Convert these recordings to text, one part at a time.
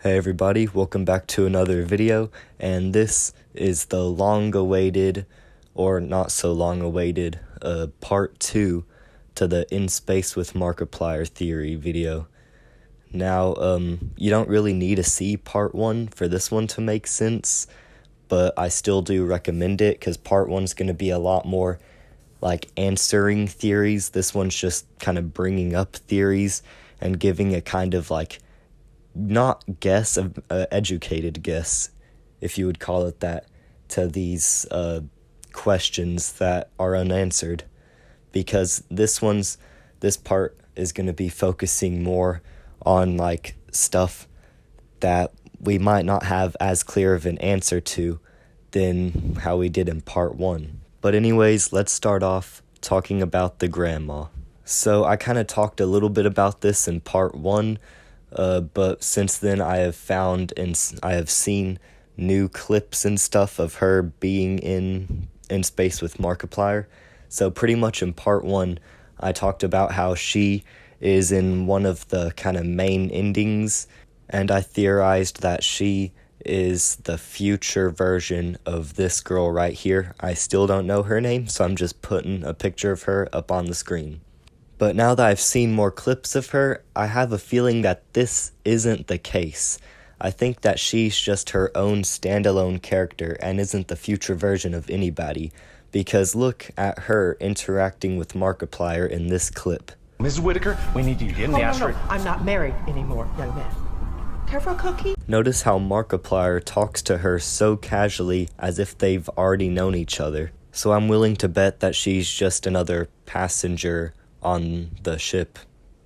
Hey everybody, welcome back to another video, and this is the long-awaited, or not so long-awaited, part 2 to the In Space with Markiplier theory video. Now, you don't really need to see part 1 for this one to make sense, but I still do recommend it, because part 1's going to be a lot more, like, answering theories. This one's just kind of bringing up theories and giving a kind of, like, not guess, an educated guess, if you would call it that, to these questions that are unanswered, because this part is going to be focusing more on like stuff that we might not have as clear of an answer to than how we did in part 1. But anyways, let's start off talking about the grandma. So I kind of talked a little bit about this in part 1, but since then I have found and I have seen new clips and stuff of her being in space with Markiplier. So pretty much in part 1, I talked about how she is in one of the kind of main endings, and I theorized that she is the future version of this girl right here. I still don't know her name, so I'm just putting a picture of her up on the screen. But now that I've seen more clips of her, I have a feeling that this isn't the case. I think that she's just her own standalone character and isn't the future version of anybody, because look at her interacting with Markiplier in this clip. Mrs. Whitaker, we need you to get in the asteroid. No, I'm not married anymore, young man. Care for a cookie? Notice how Markiplier talks to her so casually as if they've already known each other. So I'm willing to bet that she's just another passenger on the ship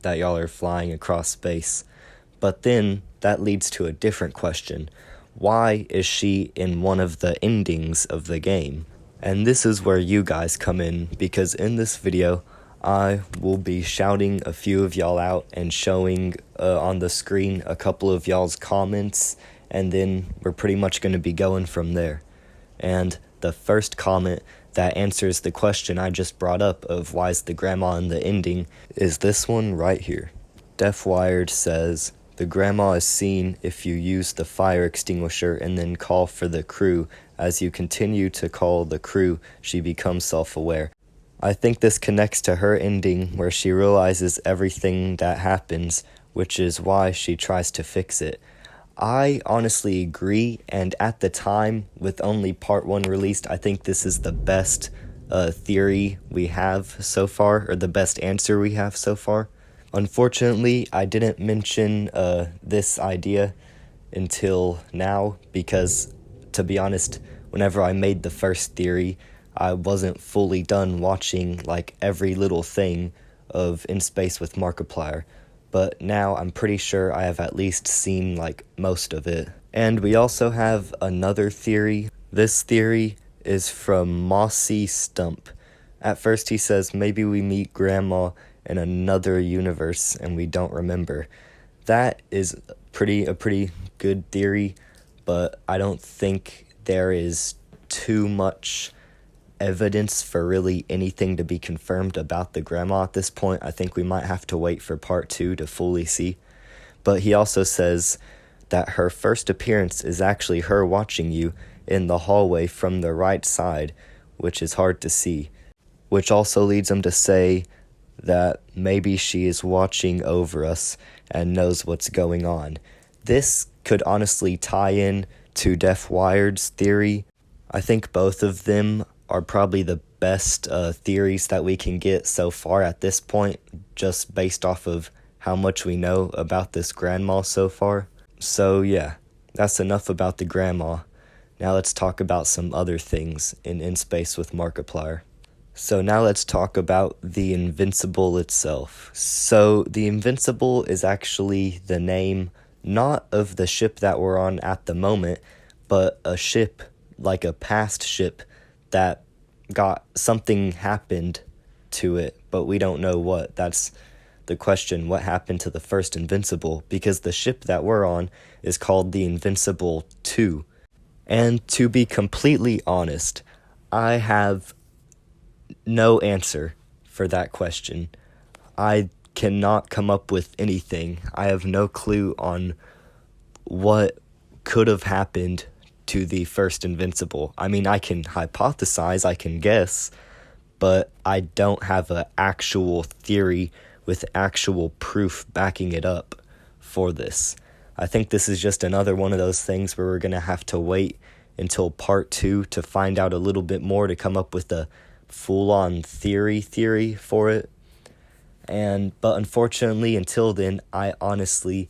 that y'all are flying across space. But then that leads to a different question. Why is she in one of the endings of the game? And this is where you guys come in, because in this video I will be shouting a few of y'all out and showing on the screen a couple of y'all's comments, and then we're pretty much going to be going from there. And the first comment that answers the question I just brought up of why is the grandma in the ending is this one right here. Deafwired says, the grandma is seen if you use the fire extinguisher and then call for the crew. As you continue to call the crew, she becomes self-aware. I think this connects to her ending where she realizes everything that happens, which is why she tries to fix it. I honestly agree, and at the time, with only part 1 released, I think this is the best theory we have so far, or the best answer we have so far. Unfortunately, I didn't mention this idea until now, because, to be honest, whenever I made the first theory, I wasn't fully done watching like every little thing of In Space with Markiplier. But now I'm pretty sure I have at least seen like most of it. And we also have another theory. This theory is from Mossy Stump. At first he says maybe we meet Grandma in another universe and we don't remember. That is a pretty good theory, but I don't think there is too much evidence for really anything to be confirmed about the grandma at this point. I think we might have to wait for part 2 to fully see. But he also says that her first appearance is actually her watching you in the hallway from the right side, which is hard to see. Which also leads him to say that maybe she is watching over us and knows what's going on. This could honestly tie in to Deafwired's theory. I think both of them are probably the best theories that we can get so far at this point, just based off of how much we know about this grandma so far. So yeah, that's enough about the grandma. Now let's talk about some other things in Space with Markiplier. So now let's talk about the Invincible itself. So the Invincible is actually the name, not of the ship that we're on at the moment, but a ship, like a past ship, that got something happened to it, but we don't know what. That's the question, what happened to the first Invincible, because the ship that we're on is called the Invincible 2. And to be completely honest, I have no answer for that question. I cannot come up with anything. I have no clue on what could have happened to the first Invincible. I mean, I can hypothesize, I can guess, but I don't have an actual theory with actual proof backing it up for this. I think this is just another one of those things where we're going to have to wait until part 2 to find out a little bit more, to come up with a full-on theory for it. But unfortunately, until then, I honestly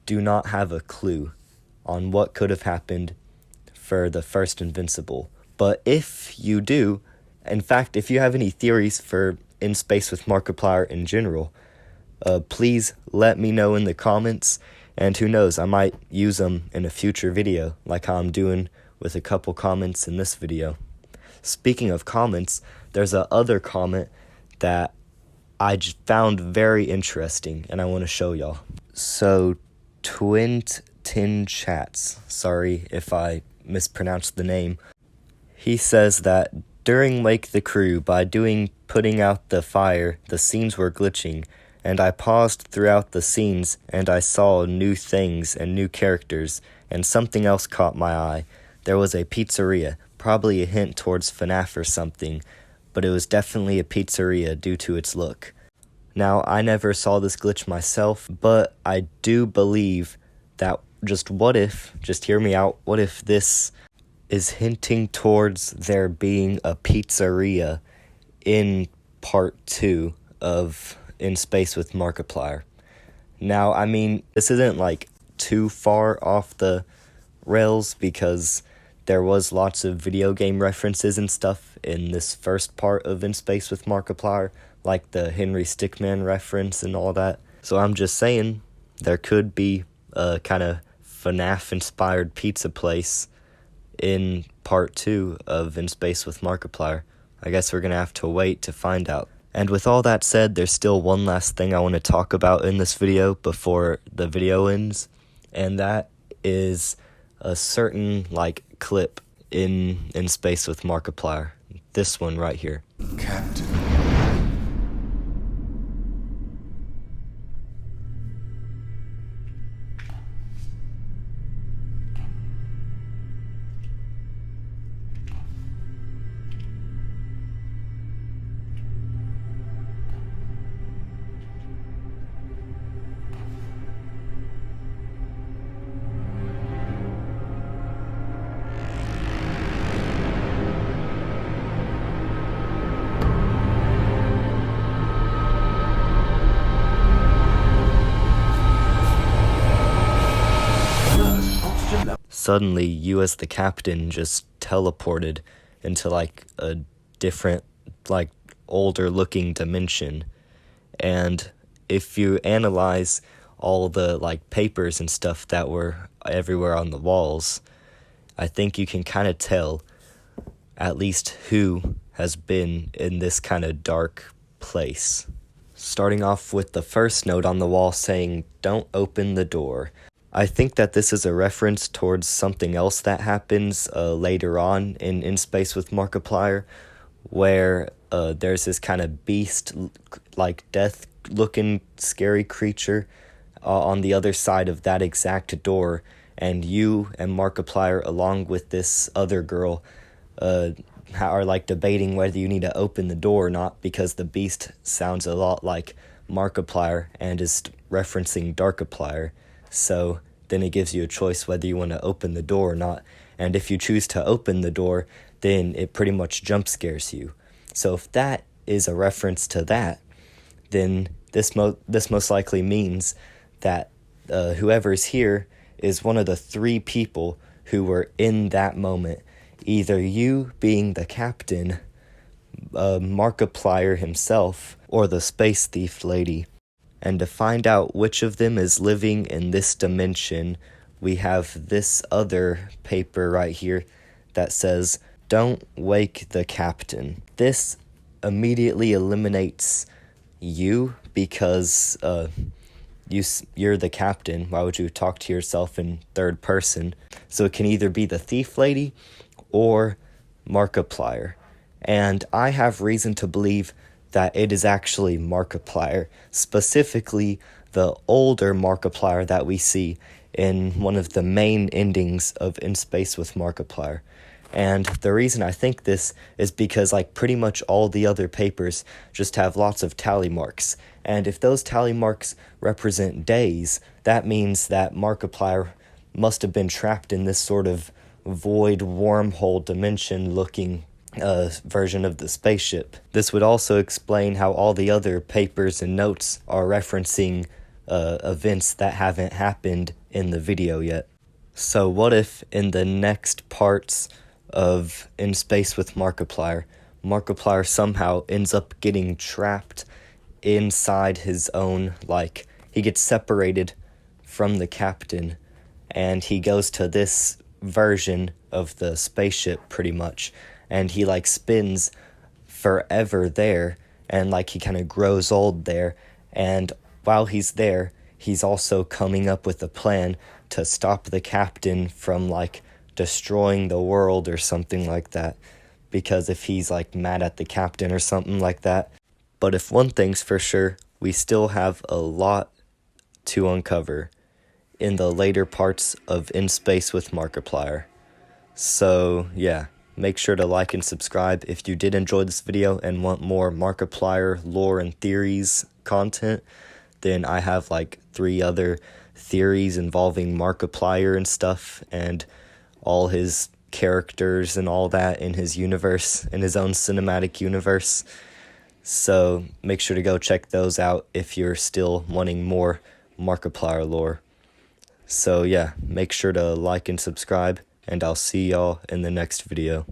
do not have a clue on what could have happened for the first Invincible. But if you do, in fact, if you have any theories for In Space with Markiplier in general, please let me know in the comments, and who knows, I might use them in a future video, like how I'm doing with a couple comments in this video. Speaking of comments, there's a other comment that I just found very interesting, and I want to show y'all. So, Twin Chats, sorry if I mispronounced the name, he says that during Wake the Crew, by putting out the fire, the scenes were glitching, and I paused throughout the scenes, and I saw new things and new characters, and something else caught my eye. There was a pizzeria, probably a hint towards FNAF or something, but it was definitely a pizzeria due to its look. Now, I never saw this glitch myself, but I do believe that just hear me out, what if this is hinting towards there being a pizzeria in part 2 of In Space with Markiplier. Now, I mean, this isn't like too far off the rails, because there was lots of video game references and stuff in this first part of In Space with Markiplier, like the Henry Stickmin reference and all that. So I'm just saying, there could be a kind of FNAF-inspired pizza place in part 2 of In Space with Markiplier. I guess we're going to have to wait to find out. And with all that said, there's still one last thing I want to talk about in this video before the video ends, and that is a certain, clip in Space with Markiplier. This one right here. Captain. Suddenly, you as the captain just teleported into a different, older looking dimension. And if you analyze all the papers and stuff that were everywhere on the walls, I think you can kind of tell at least who has been in this kind of dark place. Starting off with the first note on the wall saying, "Don't open the door." I think that this is a reference towards something else that happens later on in Space with Markiplier, where there's this kind of beast, death-looking scary creature on the other side of that exact door, and you and Markiplier, along with this other girl, are debating whether you need to open the door or not, because the beast sounds a lot like Markiplier and is referencing Darkiplier. So then it gives you a choice whether you want to open the door or not. And if you choose to open the door, then it pretty much jump scares you. So if that is a reference to that, then this most likely means that whoever's here is one of the 3 people who were in that moment. Either you being the captain, Markiplier himself, or the space thief lady. And to find out which of them is living in this dimension, we have this other paper right here that says, "Don't wake the captain." This immediately eliminates you, because you're the captain. Why would you talk to yourself in third person? So it can either be the thief lady or Markiplier. And I have reason to believe that it is actually Markiplier, specifically the older Markiplier that we see in one of the main endings of In Space with Markiplier. And the reason I think this is because, like, pretty much all the other papers just have lots of tally marks. And if those tally marks represent days, that means that Markiplier must have been trapped in this sort of void wormhole dimension looking version of the spaceship. This would also explain how all the other papers and notes are referencing events that haven't happened in the video yet. So what if in the next parts of In Space with Markiplier, Markiplier somehow ends up getting trapped inside his own, like, he gets separated from the captain, and he goes to this version of the spaceship pretty much, and he, like, spins forever there, and, like, he kind of grows old there, and while he's there, he's also coming up with a plan to stop the captain from, like, destroying the world or something like that, because if he's, like, mad at the captain or something like that. But if one thing's for sure, we still have a lot to uncover in the later parts of In Space with Markiplier. So yeah, make sure to like and subscribe if you did enjoy this video and want more Markiplier lore and theories content. Then I have like 3 other theories involving Markiplier and stuff, and all his characters and all that in his universe, in his own cinematic universe. So make sure to go check those out if you're still wanting more Markiplier lore. So yeah, make sure to like and subscribe, and I'll see y'all in the next video.